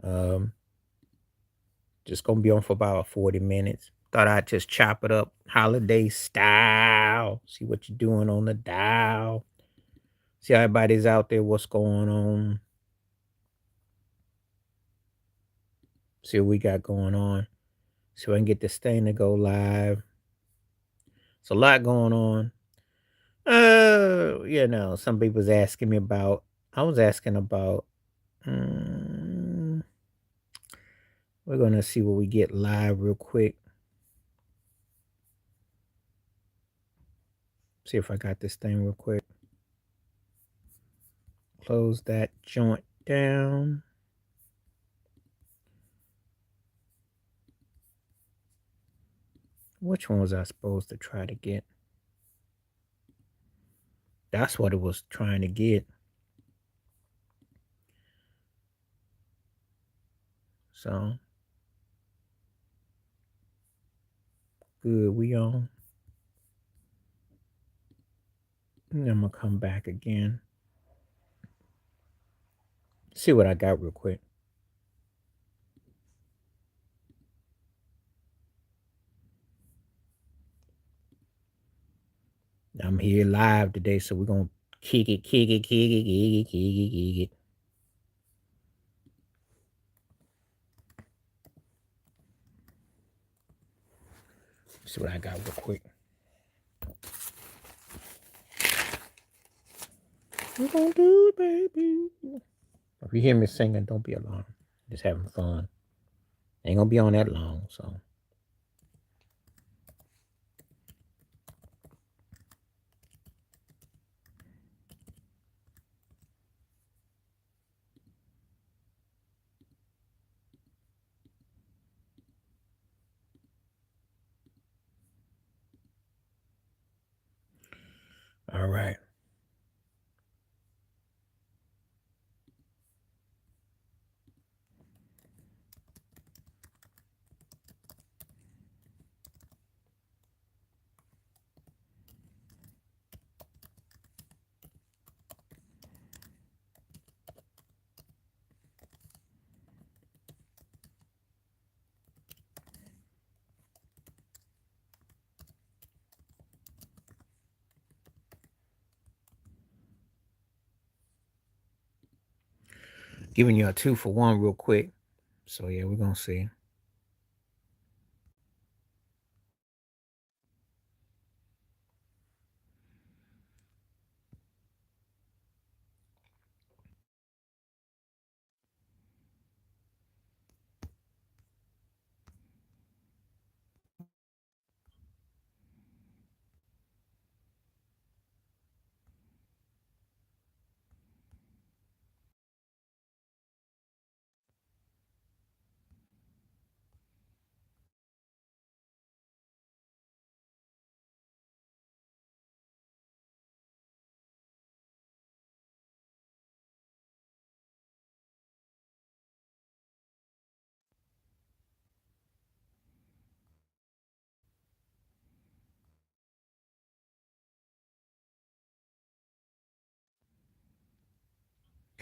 Um, just gonna be on for about 40 minutes. Thought I'd just chop it up holiday style. See what you're doing on the dial. See how everybody's out there, what's going on. See what we got going on. So I can get this thing to go live. It's a lot going on. Some people's asking me about. I was asking about. mm, we're gonna see what we get live real quick. See if I got this thing real quick. Close that joint down. Which one was I supposed to try to get? That's what it was trying to get. So good, we on. And I'm gonna come back again. See what I got real quick. I'm here live today, so we're gonna kick it, kick it, kick it, kick it, kick it, kick it. See what I got real quick. We're gonna do it, baby. If you hear me singing, don't be alarmed. Just having fun. Ain't gonna be on that long, so. All right. Giving you a 2-for-1 real quick. So yeah, we're gonna see.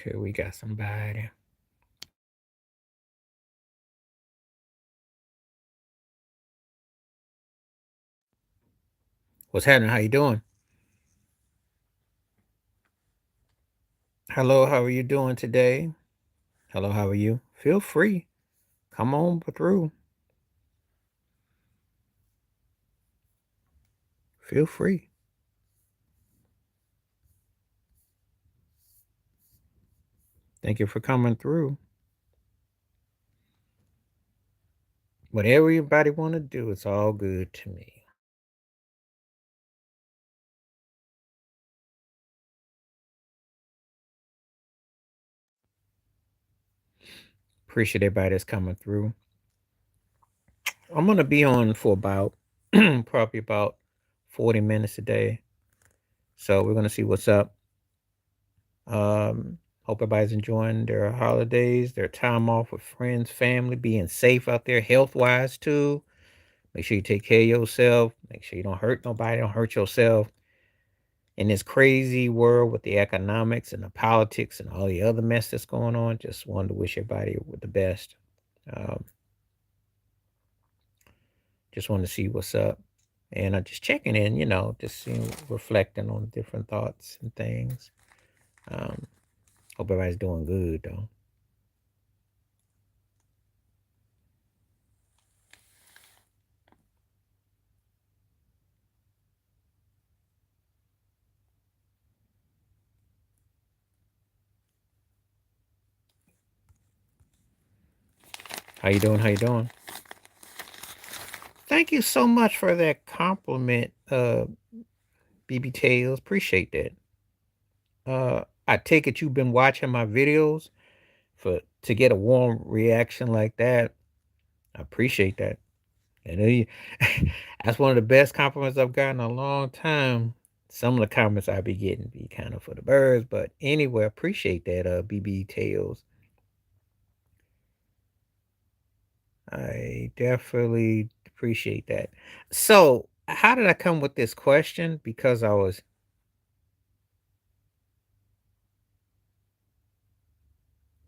Okay, we got somebody. What's happening? How you doing? Hello, how are you doing today? Hello, how are you? Feel free. Come on through. Feel free. Thank you for coming through. Whatever everybody want to do, it's all good to me. Appreciate everybody that's coming through. I'm gonna be on for about probably about 40 minutes a day. So we're gonna see what's up. Hope everybody's enjoying their holidays, their time off with friends, family, being safe out there, health wise too. Make sure you take care of yourself. Make sure you don't hurt nobody, don't hurt yourself. in this crazy world with the economics and the politics and all the other mess that's going on, just wanted to wish everybody the best. Um, just wanted to see what's up. And I'm just checking in, just seeing, reflecting on different thoughts and things. Um, Hope everybody's doing good, though. How you doing? How you doing? Thank you so much for that compliment, BB Tails. Appreciate that. I take it you've been watching my videos for to get a warm reaction like that. I appreciate that. And that's one of the best compliments I've gotten in a long time. Some of the comments I be getting be kind of for the birds, but anyway, appreciate that, BB Tails. I definitely appreciate that. So, how did I come with this question? Because I was,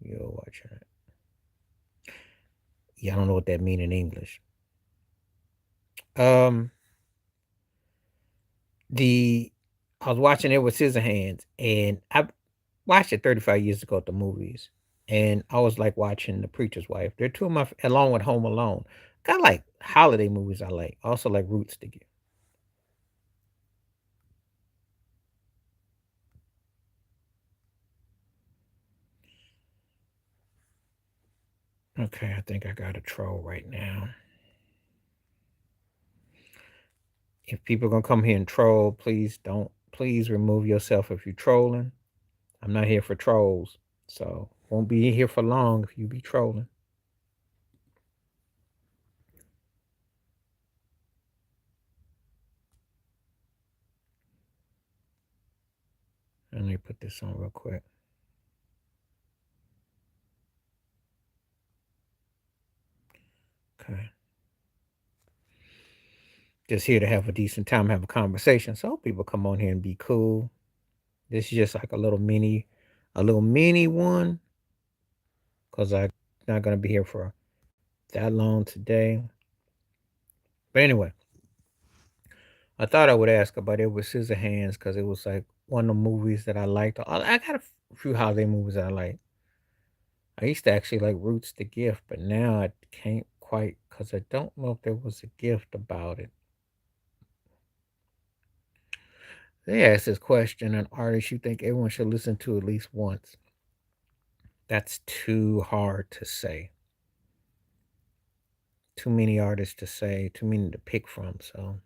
you're watching it. Yeah, I don't know what that mean in English. Um, the I was watching it with Scissorhands, and I watched it 35 years ago at the movies, and I was like watching The Preacher's Wife. They're two of my, along with Home Alone. Kind of like holiday movies. I like also like Roots to Get. Okay, I think I got a troll right now. If people gonna come here and troll, please don't. Please remove yourself if you're trolling. I'm not here for trolls, so won't be here for long if you be trolling. Let me put this on real quick. Okay. Just here to have a decent time, have a conversation. So people come on here and be cool. This is just like a little mini one, because I'm not gonna be here for that long today. But anyway, I thought I would ask about it with Scissorhands because it was like one of the movies that I liked. I got a few holiday movies that I like. I used to actually like Roots the Gift, but now I can't quite because I don't know if there was a gift about it. They asked this question: an artist you think everyone should listen to at least once. That's too hard to say. Too many artists to say, too many to pick from. So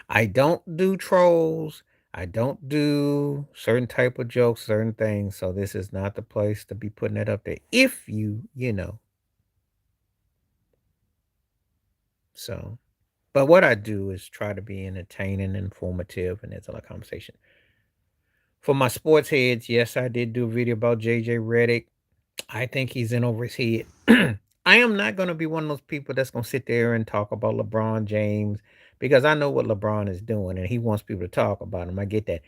I don't do trolls. I don't do certain type of jokes, certain things. So this is not the place to be putting it up there. If you. So, but what I do is try to be entertaining, informative, and it's a lot of conversation. For my sports heads, yes, I did do a video about JJ Redick. I think he's in over his head. I am not going to be one of those people that's going to sit there and talk about LeBron James because I know what LeBron is doing and he wants people to talk about him. I get that.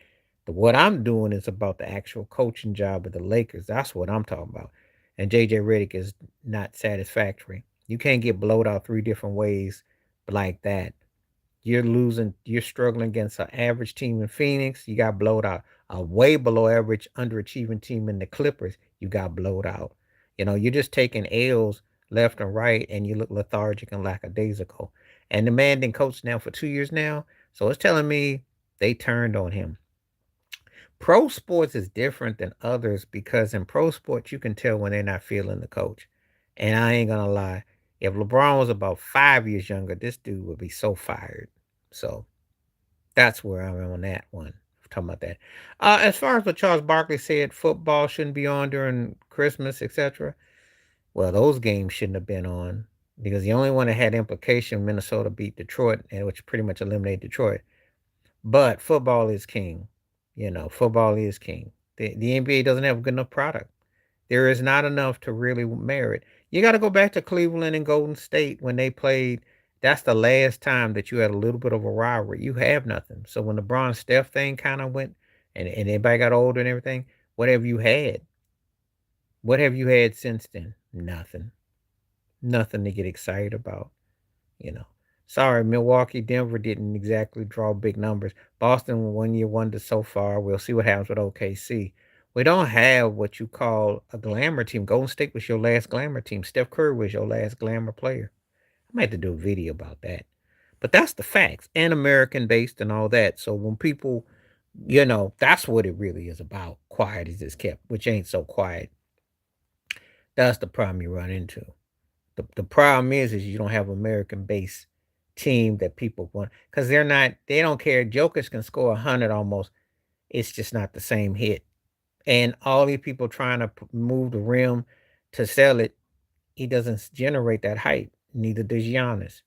What I'm doing is about the actual coaching job of the Lakers. That's what I'm talking about. And JJ Redick is not satisfactory. You can't get blowed out three different ways like that. You're struggling against an average team in Phoenix. You got blowed out. A way below average underachieving team in the Clippers. You got blowed out. You're just taking L's left and right, and you look lethargic and lackadaisical. And the man been coached now for 2 years now, so it's telling me they turned on him. Pro sports is different than others because in pro sports you can tell when they're not feeling the coach. And I ain't gonna lie, if LeBron was about 5 years younger, this dude would be so fired. So that's where I'm on that one. Talking about that. As far as what Charles Barkley said, football shouldn't be on during Christmas, etc. Well, those games shouldn't have been on because the only one that had implication, Minnesota beat Detroit, and which pretty much eliminated Detroit. But football is king. Football is king. The NBA doesn't have a good enough product. There is not enough to really merit. You got to go back to Cleveland and Golden State when they played That's the last time that you had a little bit of a rivalry. You have nothing. So when the Bron Steph thing kind of went and everybody got older and everything, what have you had? What have you had since then? Nothing. Nothing to get excited about, you know. Sorry, Milwaukee, Denver didn't exactly draw big numbers. Boston 1 year wonder so far. We'll see what happens with OKC. We don't have what you call a glamour team. Golden State was your last glamour team. Steph Curry was your last glamour player. I might have to do a video about that. But that's the facts and American based and all that. So when people, that's what it really is about. Quiet is it's kept, which ain't so quiet. That's the problem you run into. The problem is you don't have American based team that people want because they don't care. Jokers can score 100 almost. It's just not the same hit. And all these people trying to move the rim to sell it, he doesn't generate that hype. Neither does Giannis.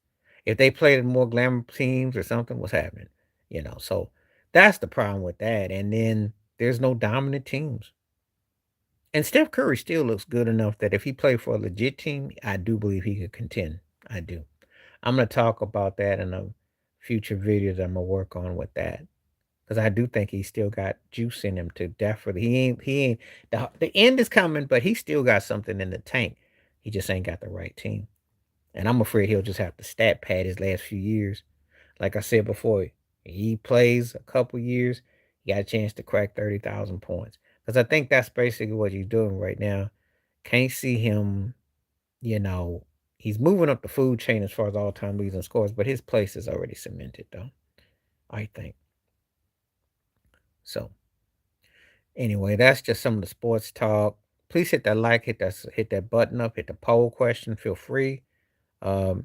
If they played more glamour teams or something, what's happening? So that's the problem with that. And then there's no dominant teams. And Steph Curry still looks good enough that if he played for a legit team, I do believe he could contend. I do. I'm gonna talk about that in a future videos I'm gonna work on with that. Because I do think he still got juice in him to definitely. He ain't the end is coming, but he still got something in the tank. He just ain't got the right team. And I'm afraid he'll just have to stat pad his last few years. Like I said before, he plays a couple years, he got a chance to crack 30,000 points. Because I think that's basically what he's doing right now. Can't see him, you know, he's moving up the food chain as far as all time leads and scores, but his place is already cemented, though, I think. So, anyway, that's just some of the sports talk. Please hit that like, hit that button up, hit the poll question. Feel free. Um,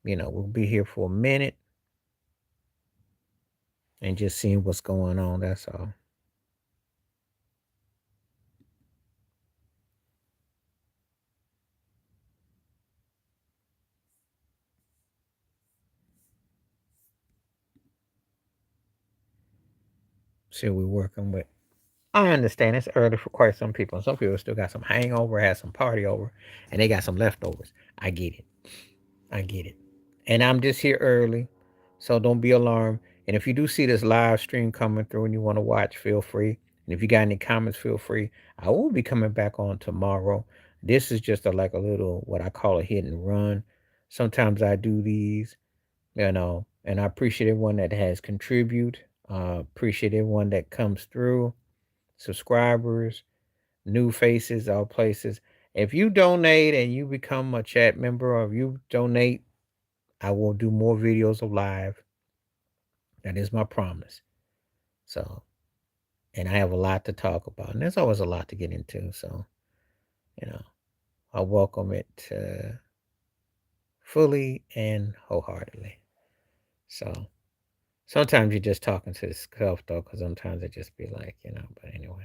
we'll be here for a minute and just seeing what's going on. That's all. See what we're working with. I understand it's early for quite some people. And some people still got some hangover, had some party over, and they got some leftovers. I get it. I get it. And I'm just here early, so don't be alarmed. And if you do see this live stream coming through and you want to watch, feel free. And if you got any comments, feel free. I will be coming back on tomorrow. This is just like a little what I call a hit and run. Sometimes I do these, and I appreciate everyone that has contribute. Appreciate everyone that comes through, subscribers, new faces, all places. If you donate and you become a chat member or if you donate, I will do more videos of live. That is my promise. So, and I have a lot to talk about, and there's always a lot to get into. So, you know, I welcome it fully and wholeheartedly. So, sometimes you're just talking to yourself though, because sometimes it just be like, But anyway,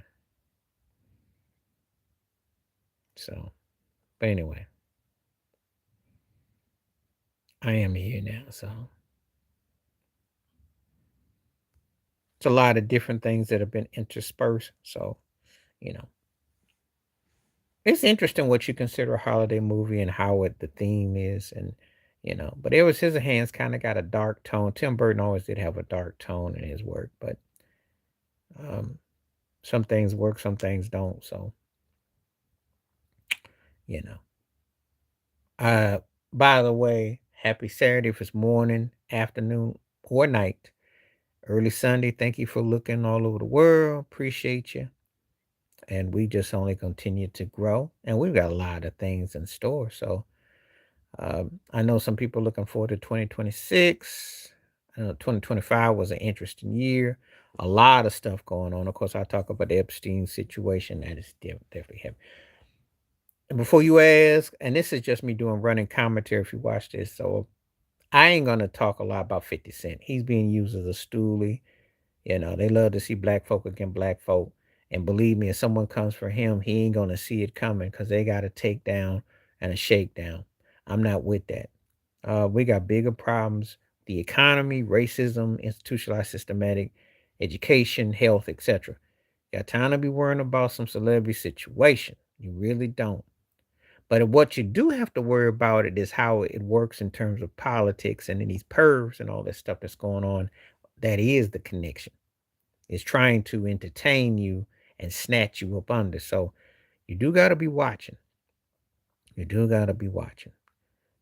but anyway, I am here now. So, it's a lot of different things that have been interspersed. So, you know, it's interesting what you consider a holiday movie and how the theme is, and But Edward Scissorhands kind of got a dark tone. Tim Burton always did have a dark tone in his work, but um, some things work, some things don't. So you know. Uh, by the way, happy Saturday if it's morning, afternoon, or night. Early Sunday. Thank you for looking all over the world. Appreciate you. And we just only continue to grow, and we've got a lot of things in store. So I know some people looking forward to 2026. I know 2025 was an interesting year. A lot of stuff going on. Of course, I talk about the Epstein situation. That is definitely heavy. And before you ask, and this is just me doing running commentary if you watch this, so I ain't gonna talk a lot about 50 Cent. He's being used as a stoolie. They love to see black folk against black folk. And believe me, if someone comes for him, he ain't gonna see it coming because they got a takedown and a shakedown. I'm not with that. We got bigger problems: the economy, racism, institutionalized systematic education, health, etc. Got time to be worrying about some celebrity situation. You really don't. But what you do have to worry about it is how it works in terms of politics and in these pervs and all this stuff that's going on. That is the connection. It's trying to entertain you and snatch you up under. So you do got to be watching. You do got to be watching.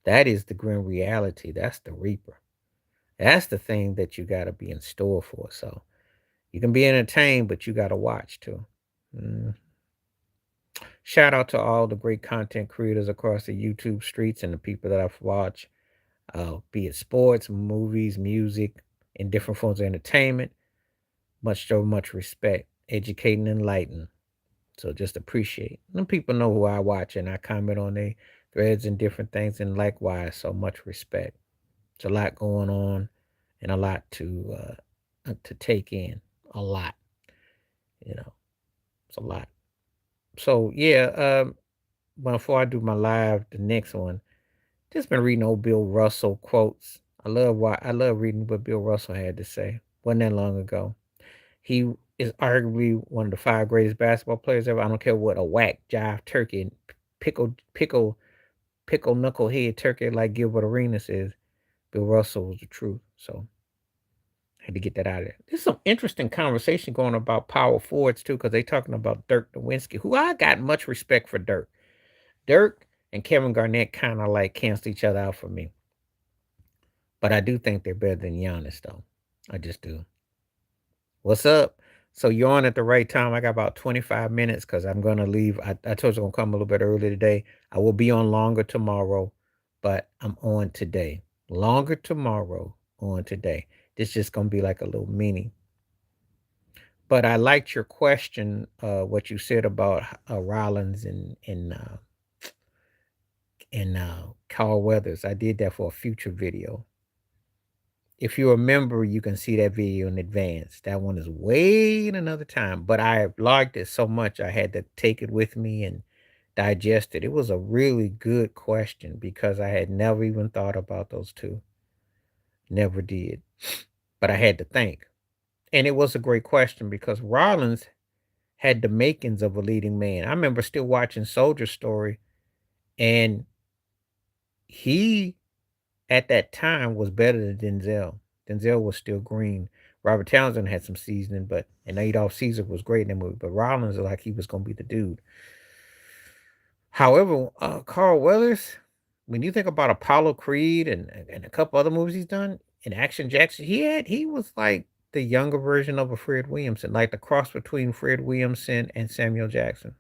That is the grim reality. That's the reaper. That's the thing that you got to be in store for. So you can be entertained, but you got to watch too. Mm. Shout out to all the great content creators across the YouTube streets and the people that I've watched, be it sports, movies, music, and different forms of entertainment. So much respect, educate and enlighten. So just appreciate. And people know who I watch and I comment on their threads and different things, and likewise, so much respect. It's a lot going on and a lot to take in. A lot. You know, it's a lot. So yeah, before I do my live, the next one, just been reading old Bill Russell quotes. I love reading what Bill Russell had to say. Wasn't that long ago. He is arguably one of the five greatest basketball players ever. I don't care what a whack, jive, turkey, and pickle knucklehead turkey like Gilbert Arenas is. Bill Russell was the truth. So I had to get that out of there. There's some interesting conversation going about power forwards too, because they talking about Dirk Nowitzki, who I got much respect for Dirk. Dirk and Kevin Garnett kind of like cancel each other out for me. But I do think they're better than Giannis, though. I just do. What's up? So you're on at the right time. I got about 25 minutes because I'm going to leave. I told you I'm going to come a little bit early today. I will be on longer tomorrow, but I'm on today. Longer tomorrow, on today. This just going to be like a little mini. But I liked your question, what you said about Rollins and Carl Weathers. I did that for a future video. If you remember, you can see that video in advance. That one is way in another time, but I liked it so much I had to take it with me and digest it. It was a really good question because I had never even thought about those two. Never did. But I had to think. And it was a great question because Rollins had the makings of a leading man. I remember still watching Soldier Story, and he at that time was better than Denzel. Denzel was still green. Robert Townsend had some seasoning, and Adolph Caesar was great in that movie. But Rollins like he was gonna be the dude. However, Carl Weathers, when you think about Apollo Creed and a couple other movies he's done, in Action Jackson, he was like the younger version of a Fred Williamson, like the cross between Fred Williamson and Samuel Jackson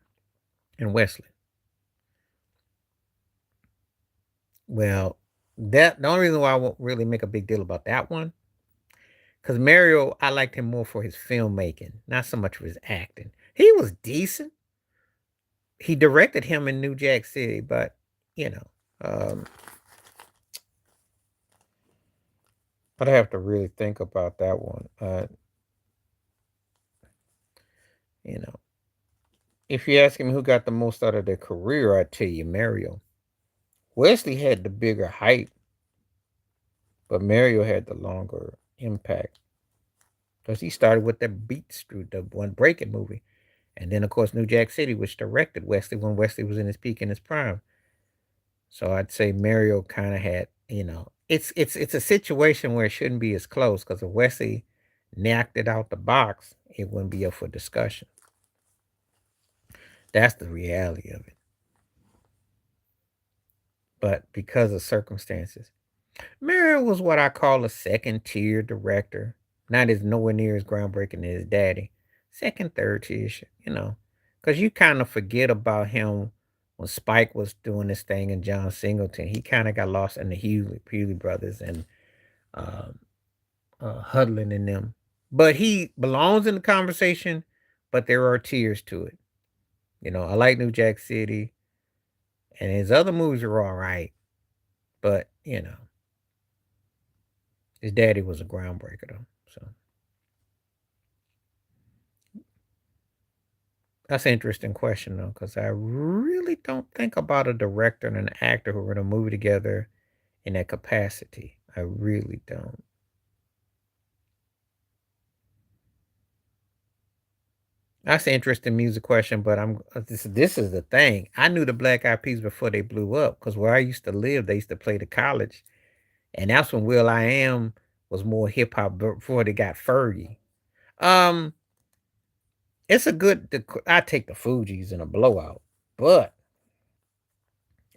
and Wesley. Well, the only reason why I won't really make a big deal about that one, because Mario, I liked him more for his filmmaking, not so much for his acting. He was decent. He directed him in New Jack City, but you know, um, I'd have to really think about that one. You know, if you ask him who got the most out of their career, I'd tell you Mario. Wesley had the bigger hype, but Mario had the longer impact because he started with the Beat Street, the one Breaking movie. And then, of course, New Jack City, which directed Wesley when Wesley was in his peak in his prime. So I'd say Mario kind of had, it's a situation where it shouldn't be as close because if Wesley knocked it out the box, it wouldn't be up for discussion. That's the reality of it. But because of circumstances, Mario was what I call a second tier director. Not as nowhere near as groundbreaking as his daddy. Second, third tier, because you kind of forget about him when Spike was doing this thing and John Singleton. He kind of got lost in the Hewley brothers and uh, huddling in them. But he belongs in the conversation, but there are tiers to it. I like New Jack City, and his other movies are all right, but his daddy was a groundbreaker though. So that's an interesting question though, because I really don't think about a director and an actor who are in a movie together in that capacity. I really don't. That's an interesting music question, but this is the thing. I knew the Black Eyed Peas before they blew up because where I used to live, they used to play the college, and that's when Will I Am was more hip hop before they got Fergie. Um, it's a good. I take the Fugees in a blowout, but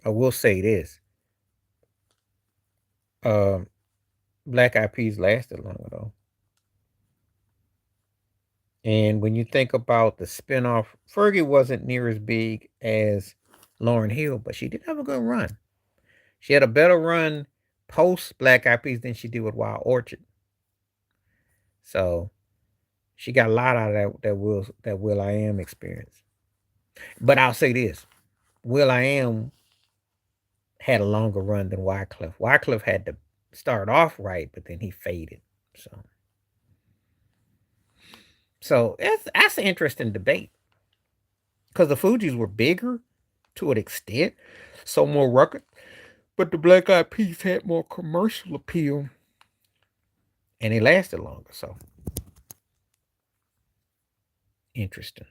I will say this: um, Black Eyed Peas lasted longer though. And when you think about the spinoff, Fergie wasn't near as big as Lauryn Hill, but she did have a good run. She had a better run post Black Eyed Peas than she did with Wild Orchard. So she got a lot out of that Will I Am experience. But I'll say this: Will I Am had a longer run than Wycliffe. Wycliffe had to start off right, but then he faded. So that's an interesting debate because the Fugees were bigger to an extent, so more record, but the Black Eyed Peas had more commercial appeal and it lasted longer. So interesting.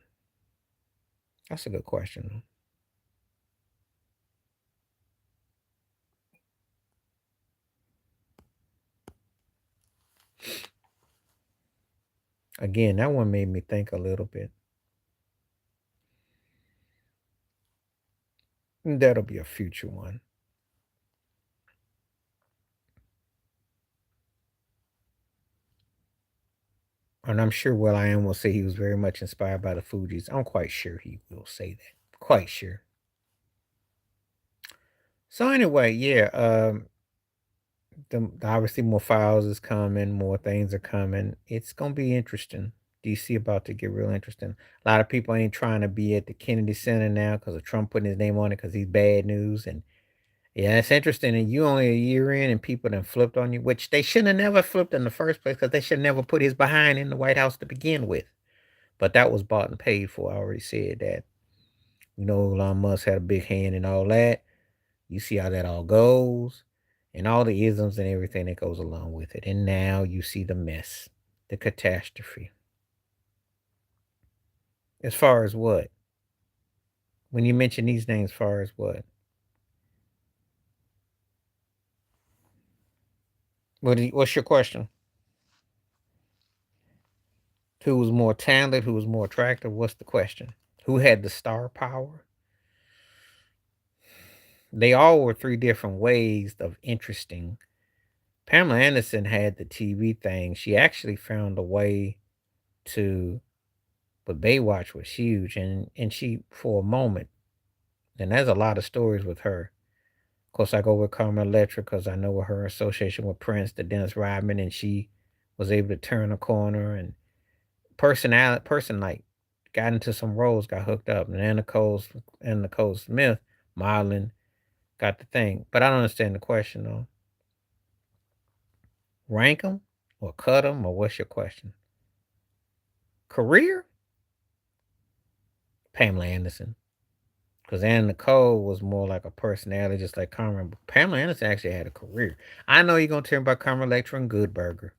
That's a good question. Again, that one made me think a little bit. That'll be a future one. And I'm sure Will I Am will say he was very much inspired by the Fugees. I'm quite sure he will say that. Quite sure. So anyway, yeah, obviously more files is coming, more things are coming. It's gonna be interesting. DC about to get real interesting. A lot of people ain't trying to be at the Kennedy Center now because of Trump putting his name on it because he's bad news. And yeah, it's interesting. And you only a year in, and people done flipped on you, which they shouldn't have never flipped in the first place because they should never put his behind in the White House to begin with. But that was bought and paid for. I already said that. Elon Musk had a big hand in all that. You see how that all goes, and all the isms and everything that goes along with it. And now you see the mess, the catastrophe. As far as what? When you mention these names, as far as what? What's your question? Who was more talented? Who was more attractive? What's the question? Who had the star power? They all were three different ways of interesting. Pamela Anderson had the TV thing. She actually found a way to, but Baywatch was huge, and she for a moment, and there's a lot of stories with her. Of course, I go with Carmen Electra because I know her association with Prince, the Dennis Rodman, and she was able to turn a corner and person like got into some roles, got hooked up, and Nicole Smith, modeling, got the thing. But I don't understand the question though. Rank them or cut them or what's your question? Career? Pamela Anderson. Because Anna Nicole was more like a personality, just like Carmen. But Pamela Anderson actually had a career. I know you're gonna tell me about Carmen Electra and Good Burger,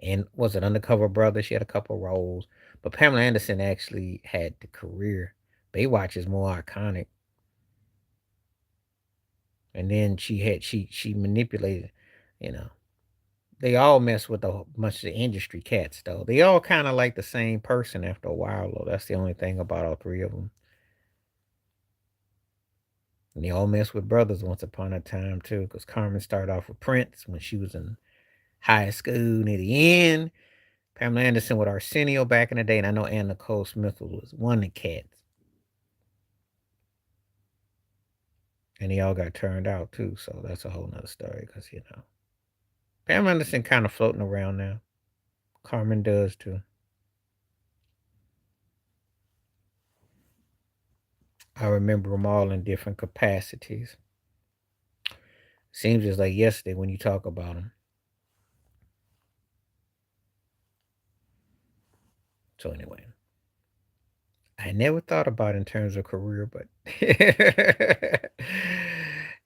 and was it Undercover Brother? She had a couple roles, but Pamela Anderson actually had the career. Baywatch is more iconic, and then she manipulated. You know, they all mess with a bunch of the industry cats though. They all kind of like the same person after a while though. That's the only thing about all three of them. And they all messed with brothers once upon a time too, because Carmen started off with Prince when she was in high school near the end. Pamela Anderson with Arsenio back in the day, and I know Anna Nicole Smith was one of the cats. And they all got turned out too, so that's a whole nother story, because Pamela Anderson kind of floating around now. Carmen does too. I remember them all in different capacities. Seems just like yesterday when you talk about them. So anyway, I never thought about it in terms of career, but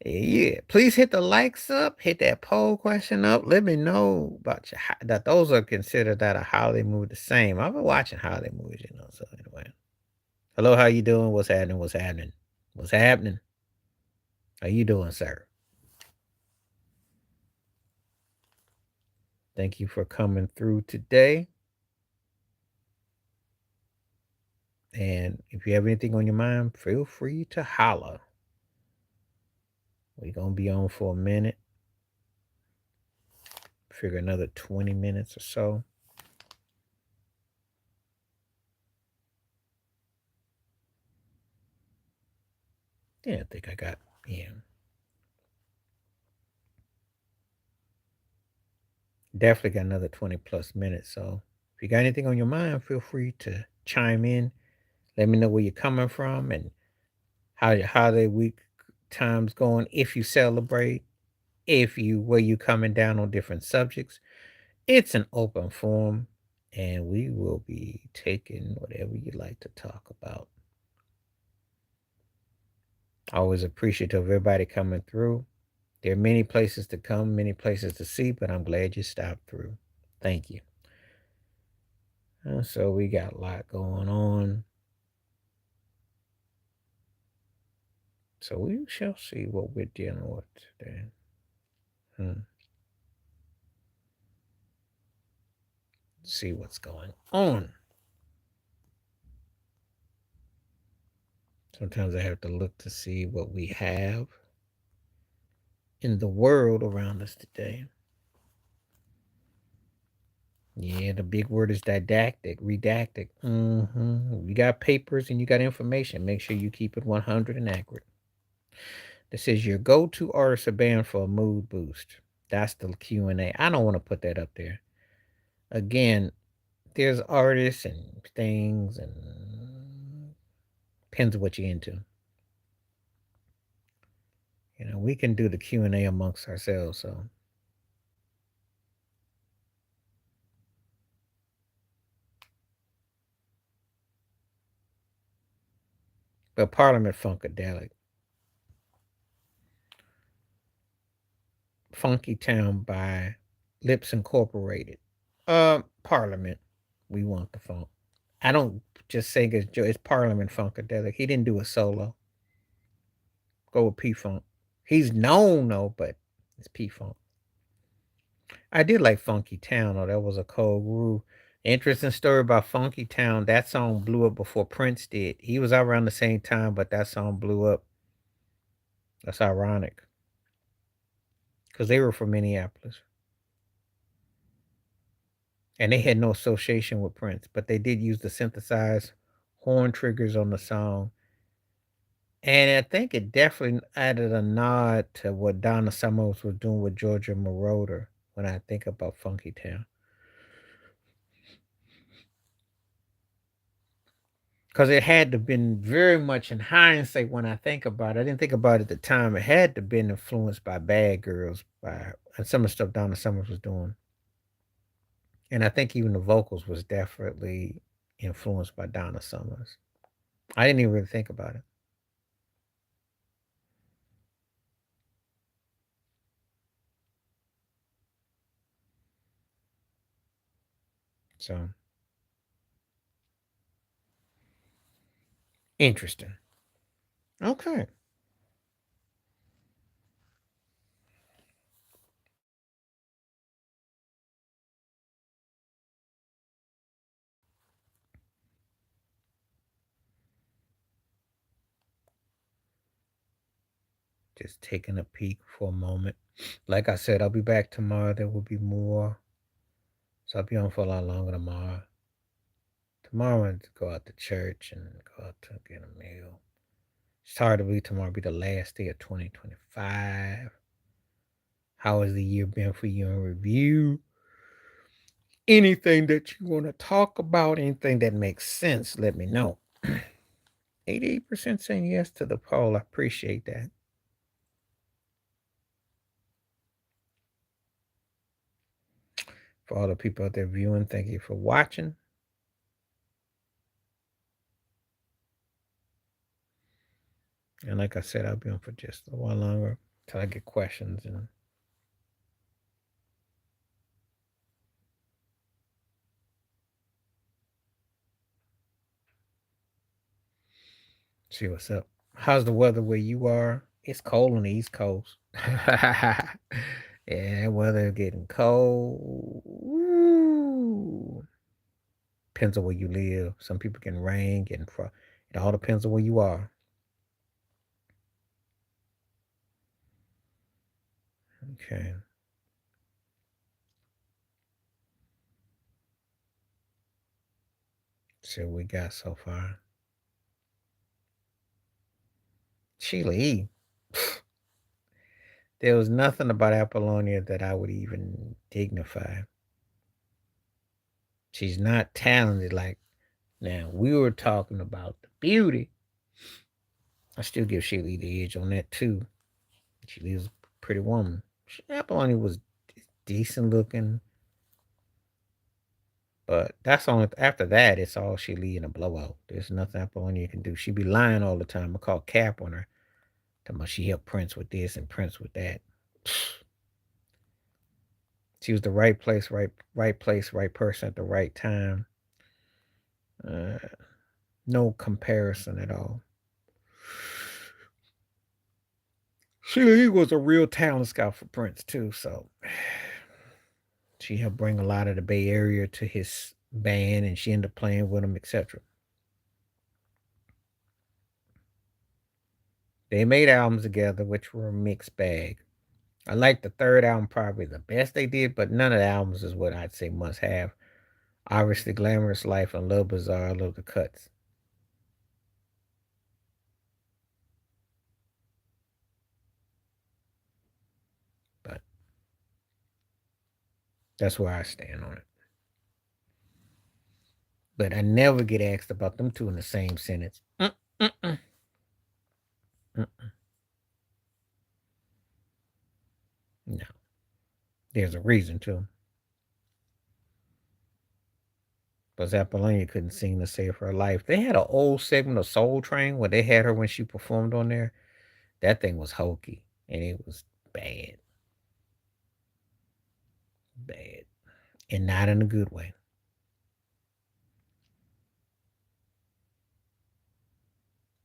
yeah, Yeah, please hit the likes up, hit that poll question up. Let me know about that. Those are considered that a holiday movie the same. I've been watching holiday movies, So anyway, hello, how you doing? What's happening? What's happening? What's happening? How you doing, sir? Thank you for coming through today. And if you have anything on your mind, feel free to holler. We're gonna be on for a minute. Figure another 20 minutes or so. Yeah, I think I got, yeah. Definitely got another 20 plus minutes. So if you got anything on your mind, feel free to chime in. Let me know where you're coming from and how your holiday week time's going. If you celebrate, if you where you coming down on different subjects. It's an open forum and we will be taking whatever you like to talk about. Always appreciative of everybody coming through. There are many places to come, many places to see, but I'm glad you stopped through. Thank you. So we got a lot going on. So we shall see what we're dealing with today. See what's going on. Sometimes I have to look to see what we have in the world around us today. Yeah, the big word is didactic, redactic. You got papers and you got information. Make sure you keep it 100 and accurate. This is your go-to artist or band for a mood boost. That's the Q&A. I don't want to put that up there. Again, there's artists and things and depends on what you're into. We can do the Q&A amongst ourselves. So but Parliament Funkadelic. Funky Town by Lips Incorporated. Parliament. We want the funk. I don't just say it's Parliament Funkadelic. He didn't do a solo. Go with P Funk. He's known though, but it's P Funk. I did like Funky Town though. That was a cold groove. Interesting story about Funky Town. That song blew up before Prince did. He was out around the same time, but that song blew up. That's ironic. Because they were from Minneapolis. And they had no association with Prince, but they did use the synthesized horn triggers on the song. And I think it definitely added a nod to what Donna Summers was doing with Georgia Moroder when I think about Funky Town. Because it had to been very much in hindsight when I think about it. I didn't think about it at the time. It had to been influenced by Bad Girls and some of the stuff Donna Summers was doing. And I think even the vocals was definitely influenced by Donna Summers. I didn't even really think about it. So interesting. Okay. Just taking a peek for a moment. Like I said, I'll be back tomorrow. There will be more. So I'll be on for a lot longer tomorrow. Tomorrow I'm going to go out to church and go out to get a meal. It's hard to believe tomorrow will be the last day of 2025. How has the year been for you in review? Anything that you want to talk about, anything that makes sense, let me know. 88% saying yes to the poll. I appreciate that. For all the people out there viewing, thank you for watching. And like I said, I'll be on for just a while longer. till I get questions and see what's up. How's the weather where you are? It's cold on the East Coast. Yeah, weather getting cold. Ooh. Depends on where you live. Some people can rain, getting frost. It all depends on where you are. Okay. See what we got so far. Sheila E. There was nothing about Apollonia that I would even dignify. She's not talented like now. We were talking about the beauty. I still give Sheila E the edge on that too. She was a pretty woman. Apollonia was decent looking, but that's on. After that, it's all Sheila E in a blowout. There's nothing Apollonia can do. She be lying all the time. I call cap on her. Talking about she helped Prince with this and Prince with that. She was the right place, right place, right person at the right time. Uh, no comparison at all. She was a real talent scout for Prince too, so she helped bring a lot of the Bay Area to his band, and she ended up playing with him, etc. They made albums together, which were a mixed bag. I like the third album probably the best they did, but none of the albums is what I'd say must have. Obviously, Glamorous Life and Love Bizarre, I love the cuts. But that's where I stand on it. But I never get asked about them two in the same sentence. Mm-mm-mm. Mm-mm. No, there's a reason to. But Apollonia couldn't sing to save her life. They had an old segment of Soul Train where they had her when she performed on there. That thing was hokey and it was bad, bad, and not in a good way.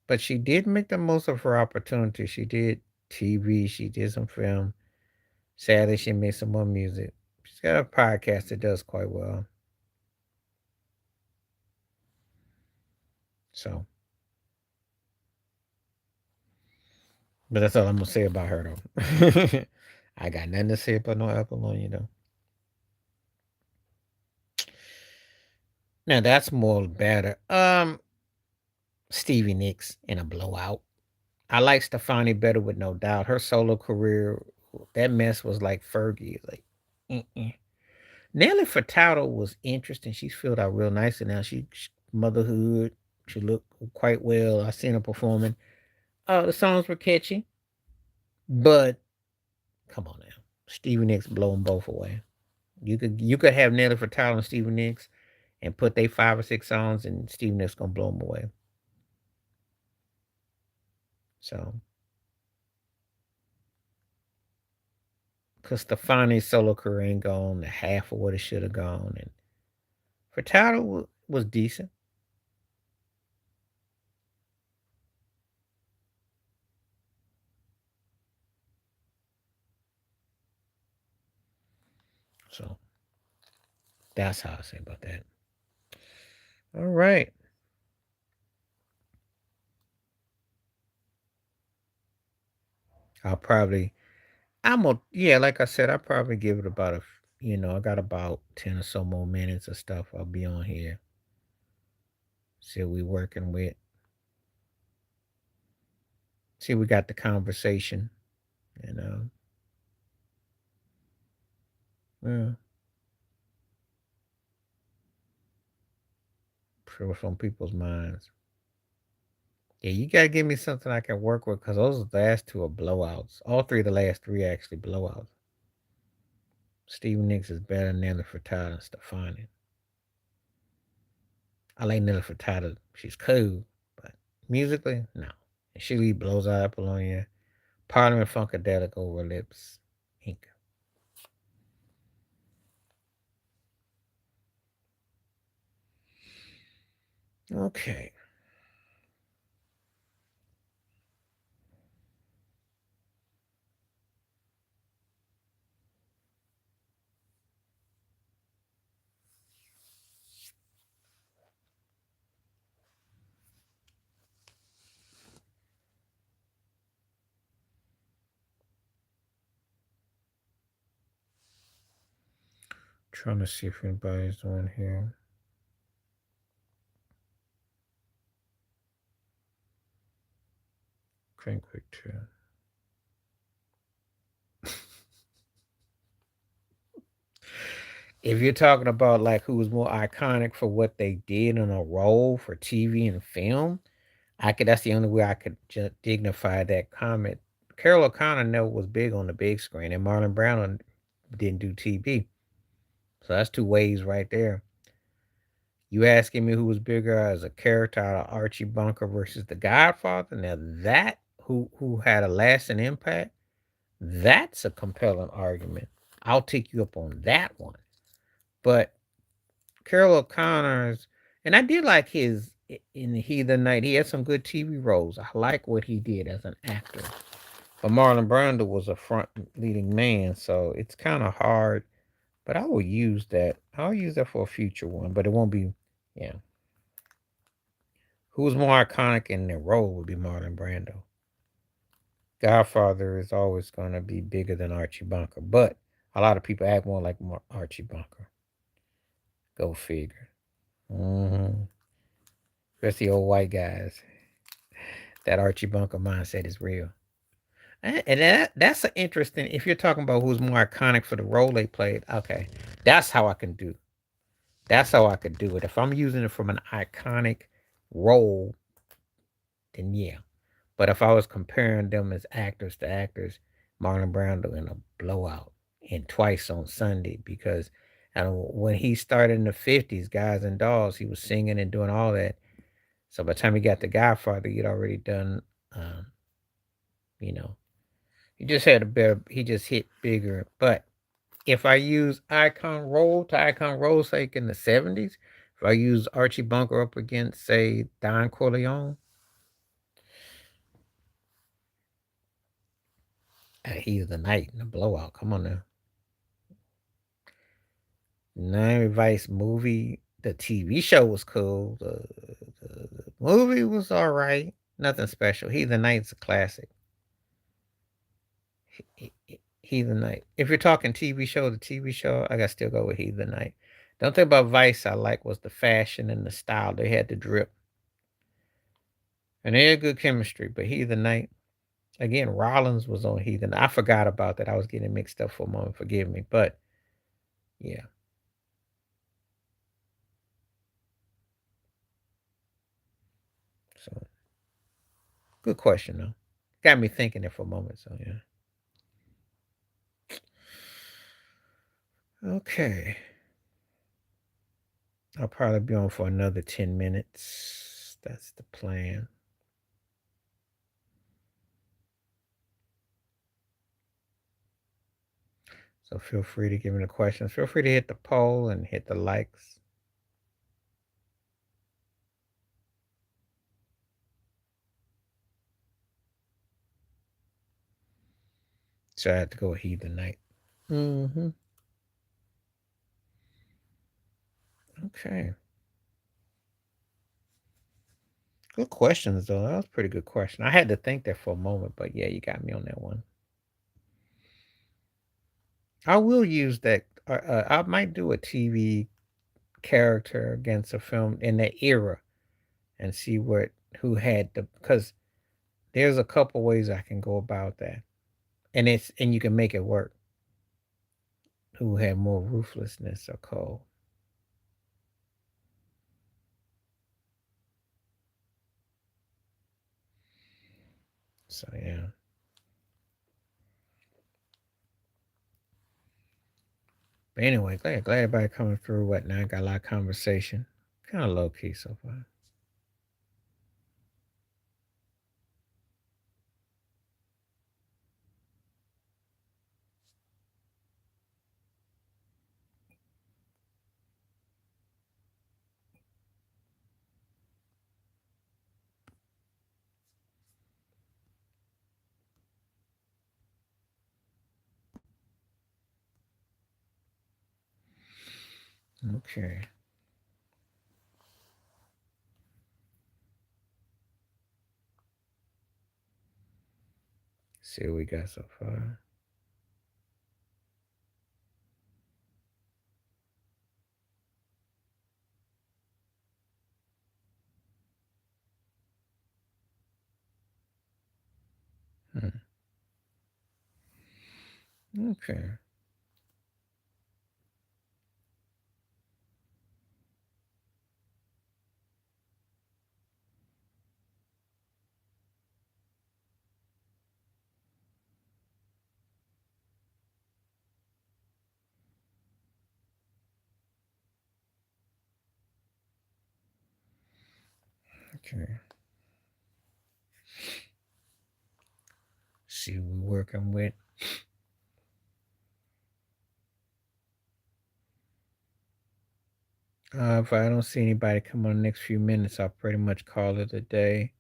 But she did make the most of her opportunity. She did TV, she did some film. Sadly, she made some more music. She's got a podcast that does quite well. So, but that's all I'm gonna say about her though. I got nothing to say about no Apollonia though. Now that's more better. Stevie Nicks in a blowout. I like Stefani better with no doubt. Her solo career, that mess was like Fergie. Like, mm-mm. Nelly Furtado was interesting. She's filled out real nicely now. Motherhood. She looked quite well. I seen her performing. The songs were catchy, but come on now, Stevie Nicks blow them both away. You could have Nelly Furtado and Stevie Nicks and put they 5 or 6 songs, and Stevie Nicks gonna blow them away. So, because Stefani's solo career ain't gone to half of what it should have gone, and Furtado was decent. So that's how I say about that. All right. I'll probably yeah, like I said, I'll probably give it about I got about 10 or so more minutes of stuff I'll be on here. See what we working with. See we got the conversation, you know. Yeah, sure what's on people's minds. Yeah, you gotta give me something I can work with because those last two are blowouts. All three of the last three are actually blowouts. Stevie Nicks is better than Nelly Furtado and Stefani. I like Nelly Furtado. She's cool, but musically, no. And she blows out Apollonia. Parliament Funkadelic over lips. Ink. Okay. Trying to see if anybody's on here. Drink picture. If you're talking about like who was more iconic for what they did in a role for TV and film, I could. That's the only way I could dignify that comment. Carol O'Connor never was big on the big screen, and Marlon Brando didn't do TV. So that's two ways right there. You asking me who was bigger as a character out of Archie Bunker versus The Godfather? Now that who had a lasting impact, that's a compelling argument. I'll take you up on that one. But Carol O'Connor's, and I did like his in Heathen Night. He had some good TV roles. I like what he did as an actor. But Marlon Brando was a front leading man, so it's kind of hard. But I will use that. I'll use that for a future one, but it won't be. Yeah, who's more iconic in their role would be Marlon Brando. Godfather is always going to be bigger than Archie Bunker, but a lot of people act more like Archie Bunker. Go figure. Mm-hmm. Especially old white guys. That Archie Bunker mindset is real. And that's an interesting. If you're talking about who's more iconic for the role they played, okay, that's how I can do. That's how I could do it. If I'm using it from an iconic role, then yeah. But if I was comparing them as actors to actors, Marlon Brando in a blowout and twice on Sunday because when he started in the 50s, Guys and Dolls, he was singing and doing all that. So by the time he got the Godfather, he'd already done, um, you know, he just had a better, he just hit bigger. But if I use icon role to icon role, say in the 70s, if I use Archie Bunker up against, say, Don Corleone, he's the knight in the blowout. Come on now. Miami Vice movie, the TV show was cool. The movie was all right. Nothing special. He the Night's a classic. He the Night. If you're talking TV show, the TV show, I got to still go with He the Night. The only thing about Vice I like was the fashion and the style. They had the drip. And they had good chemistry, but He the Night, again, Rollins was on He the Night. I forgot about that. I was getting mixed up for a moment. Forgive me. But yeah. So good question though. Got me thinking there for a moment. So yeah. Okay. I'll probably be on for another 10 minutes. That's the plan. So feel free to give me the questions. Feel free to hit the poll and hit the likes. So I have to go Heathen Night. Mm-hmm. Okay. Good questions, though. That was a pretty good question. I had to think there for a moment, but yeah, you got me on that one. I will use that. I might do a TV character against a film in that era and see who had the because there's a couple ways I can go about that, and you can make it work. Who had more ruthlessness or cold? So yeah. But anyway, glad everybody coming through. Whatnot, got a lot of conversation. Kind of low key so far. Okay. See what we got so far. Hmm. Okay. Okay. See what we're working with. If I don't see anybody come on the next few minutes, I'll pretty much call it a day.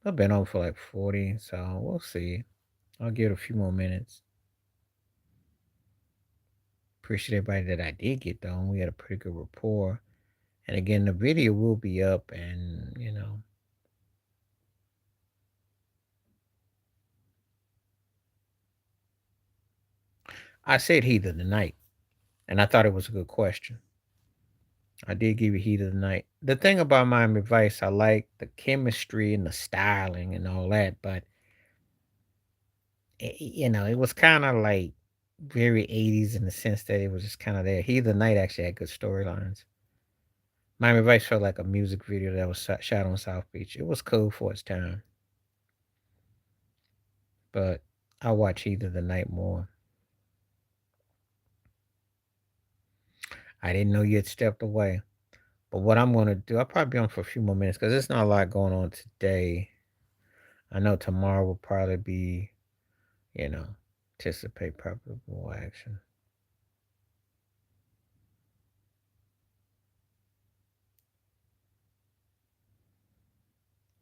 I've been on for like 40, so we'll see. I'll give it a few more minutes. Appreciate everybody that I did get on. We had a pretty good rapport. And again, the video will be up, and I said heat of the night, and I thought it was a good question. I did give you heat of the night. The thing about my advice, I like the chemistry and the styling and all that, but it was kind of like very 80s in the sense that it was just kind of there. Heat of the night actually had good storylines. Miami Vice felt like a music video that was shot on South Beach. It was cool for its time, but I watch Heat of the Night more. I didn't know you had stepped away. But what I'm going to do, I'll probably be on for a few more minutes because there's not a lot going on today. I know tomorrow will probably be, you know, anticipate probably more action.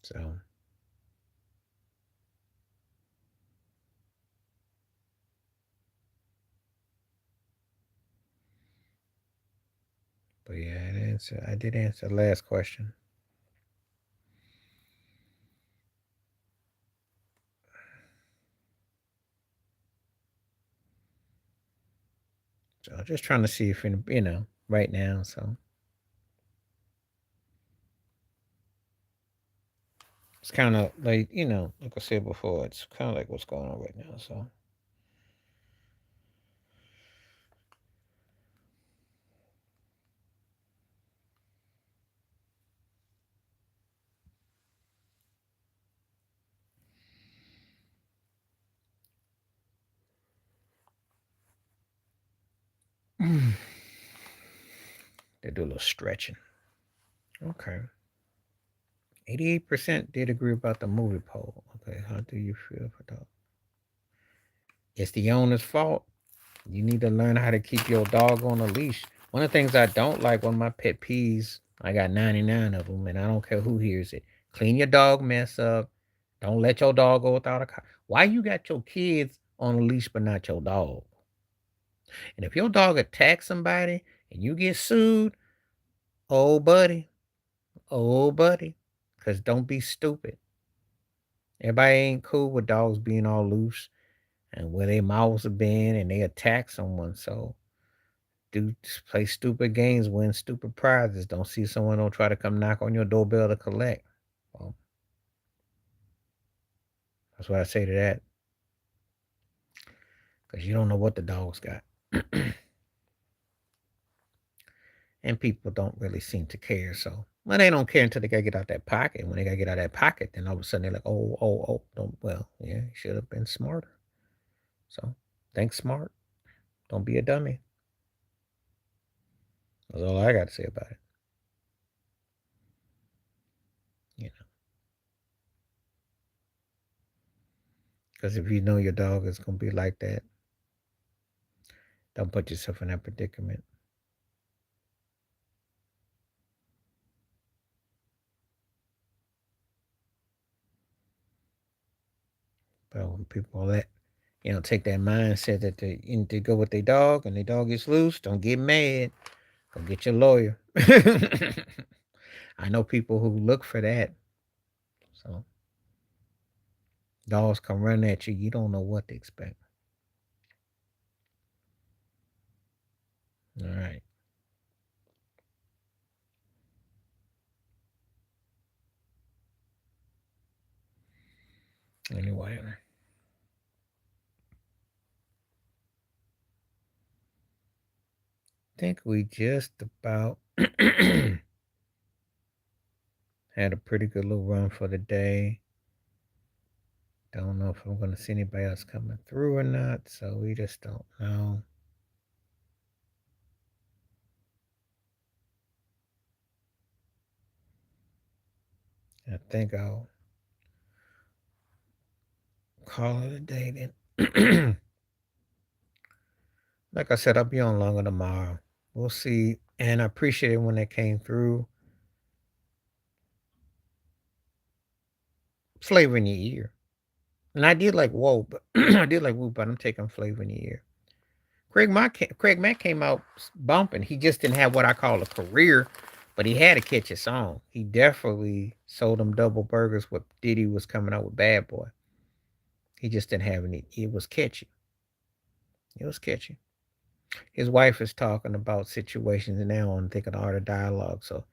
So, but yeah, I did answer the last question. So I'm just trying to see if, right now. So it's kind of like, like I said before, it's kind of like what's going on right now. So, they do a little stretching. Okay. 88% did agree about the movie poll. Okay, how do you feel for that? It's the owner's fault. You need to learn how to keep your dog on a leash. One of the things I don't like, one of my pet peeves, I got 99 of them, and I don't care who hears it. Clean your dog mess up. Don't let your dog go without a car. Why you got your kids on a leash but not your dog? And if your dog attacks somebody and you get sued, oh buddy, oh buddy, because don't be stupid. Everybody ain't cool with dogs being all loose and where their mouths have been and they attack someone. So do play stupid games, win stupid prizes. Don't see someone don't try to come knock on your doorbell to collect. Well, that's what I say to that. Because you don't know what the dog's got. And people don't really seem to care. So, well, they don't care until they gotta get out that pocket. When they gotta get out that pocket, then all of a sudden they're like, oh, don't. Well, yeah, you should have been smarter. So, think smart. Don't be a dummy. That's all I got to say about it. You know, because if you know your dog is gonna be like that, don't put yourself in that predicament. But when people let take that mindset that they go with their dog and their dog gets loose, don't get mad. Go get your lawyer. I know people who look for that. So dogs come running at you. You don't know what to expect. All right. Anyway, I think we just about had a pretty good little run for the day. Don't know if I'm going to see anybody else coming through or not, so we just don't know. I think I'll call it a day then. Like I said, I'll be on longer tomorrow. We'll see. And I appreciate it when they came through. Flavor in your ear. And I did like whoa, but I did like whoop, but I'm taking flavor in your ear. Craig Mack came out bumping. He just didn't have what I call a career, but he had to catch a song. He definitely sold them double burgers what Diddy was coming out with Bad Boy. He just didn't have any. It was catchy. It was catchy. His wife is talking about situations now on thinking art of dialogue. So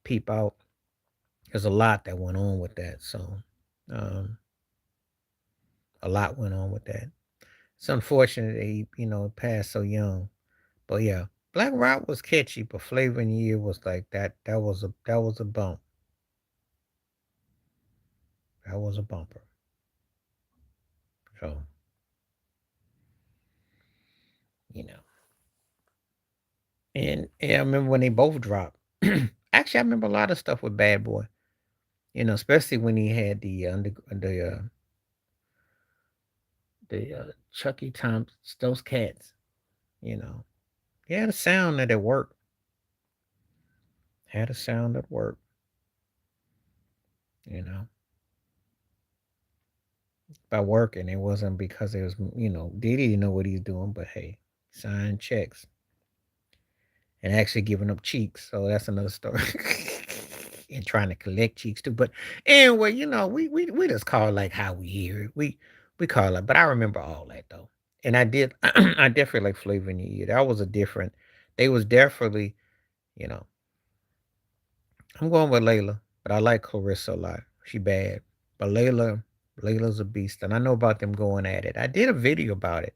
peep out. There's a lot that went on with that. So um, a lot went on with that. It's unfortunate that he passed so young. But yeah, Black Rock was catchy, but Flavor in the Year was like that. That was a bump. That was a bumper. So you know, and I remember when they both dropped. Actually, I remember a lot of stuff with Bad Boy. Especially when he had the Chucky Thompson, those cats. You know, he had a sound that worked. Had a sound that worked. You know, by working, it wasn't because it was Diddy didn't know what he's doing, but hey, sign checks and actually giving up cheeks. So that's another story. And trying to collect cheeks too. But anyway, we just call it like how we hear it. We call it, but I remember all that though. And I did I definitely like Flavor in the Year. That was a different they was definitely, you know, I'm going with Layla, but I like Clarissa a lot. She bad. But Layla's a beast. And I know about them going at it. I did a video about it.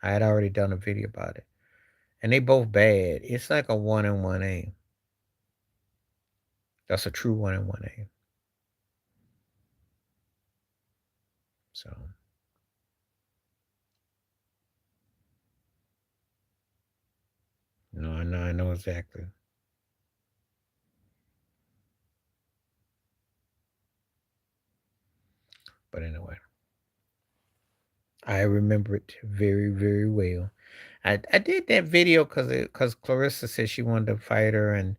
I had already done a video about it. And they both bad. It's like a 1 and 1 A. That's a true 1 and 1 A. So no, I know exactly. But anyway, I remember it very, very well. I did that video because Clarissa said she wanted to fight her and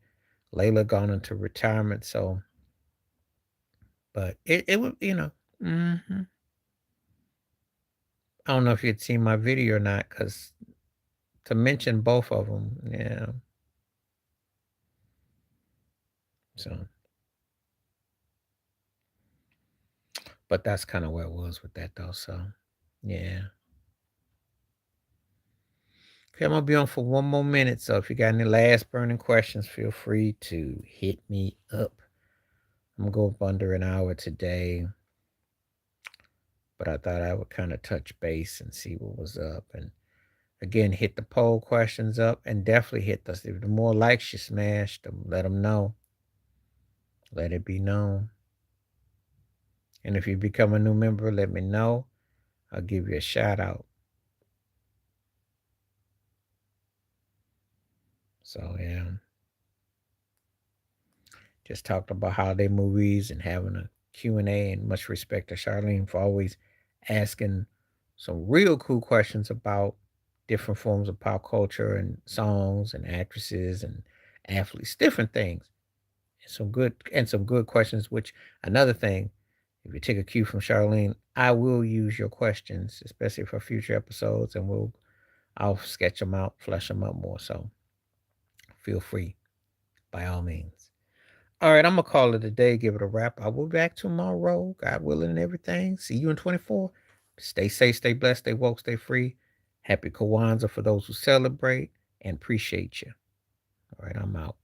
Layla gone into retirement. So, but it would I don't know if you'd seen my video or not, because to mention both of them, yeah. So, but that's kind of where it was with that though. So, yeah. Okay, I'm gonna be on for 1 more minute. So if you got any last burning questions, feel free to hit me up. I'm gonna go up under an hour today, but I thought I would kind of touch base and see what was up. And again, hit the poll questions up and definitely hit the more likes you smash, let them know. Let it be known. And if you become a new member, let me know. I'll give you a shout out. So yeah, just talked about holiday movies and having a Q&A, and much respect to Charlene for always asking some real cool questions about different forms of pop culture and songs and actresses and athletes, different things. And some good questions, which another thing, if you take a cue from Charlene, I will use your questions, especially for future episodes, and I'll sketch them out, flesh them out more. So feel free by all means. All right, I'm gonna call it a day, give it a wrap. I will be back tomorrow, God willing and everything. See you in 24. Stay safe, stay blessed, stay woke, stay free. Happy Kwanzaa for those who celebrate and appreciate you. All right, I'm out.